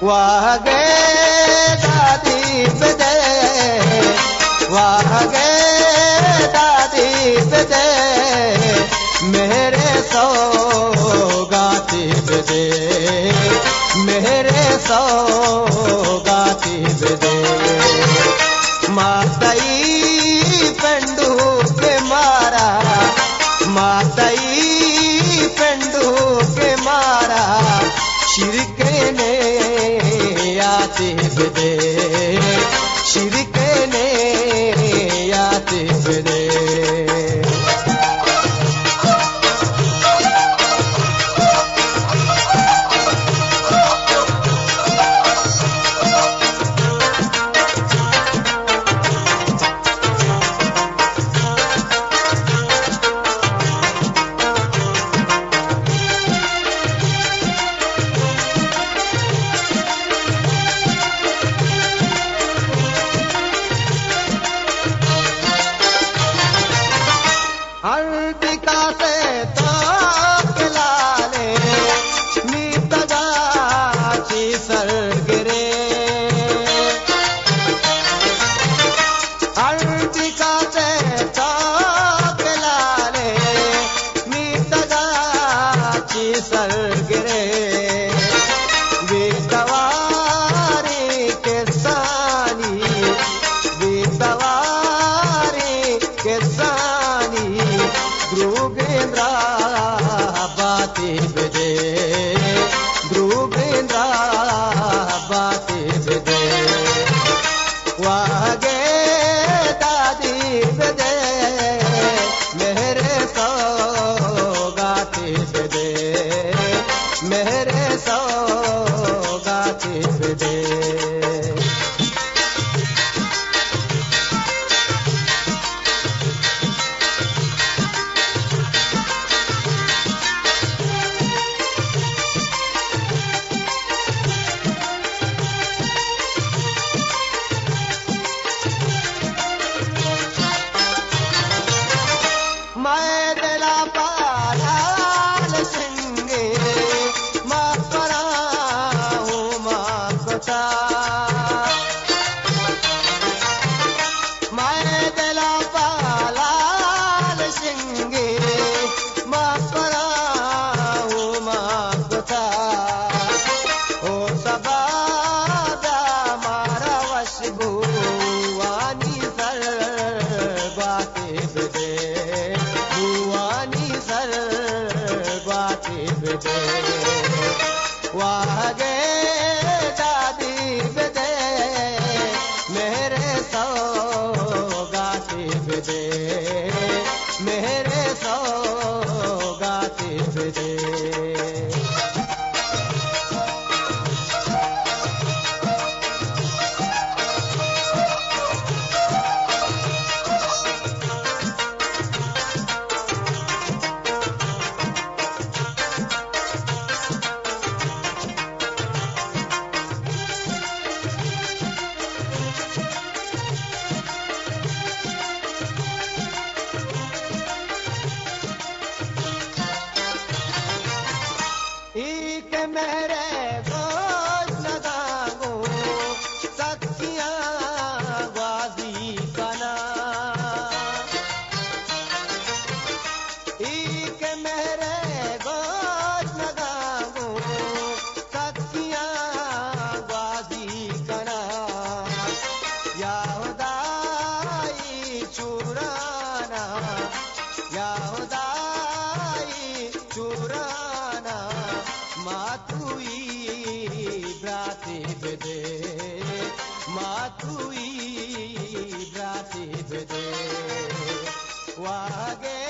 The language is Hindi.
वागे दादी बदे वागे दादी बदे मेरे सौगाती बदे मेरे सौगाती बदे माताई पेंडू के मारा माताई पेंडू के मारा शिरके ने आते बदे शिरके ने आते बदे हल्दिका से तो लाले नीतगाची सरगरे हल्दिका से तो लाले नीतगाची सरगरे बेतवारी के सानी बेतवारी के सानी ध्रुवेंद्रा बाते बदे ध्रुवेंद्रा बाते बदे वागे दादी बदे मेरे सौगाती बदे मेरे सौगाती बदे मैं दिला पालाल सिंगे माँ परा हूँ माँ कोता मैं दिला पालाल सिंगे माँ परा हूँ माँ कोता ओ सबा मारा वश भुवानी सर बाते बदे वागे दादी बदे मेरे सौगाती बदे मेरे सौगाती बदे एक मेरे गोद लगाओ सखिया गाजी कना एक मेरे गोद लगाओ सखिया गाजी कना यादाई चुराना यादाई चुराना मातुई ब्राते बदे मातुई ब्राते बदे वागे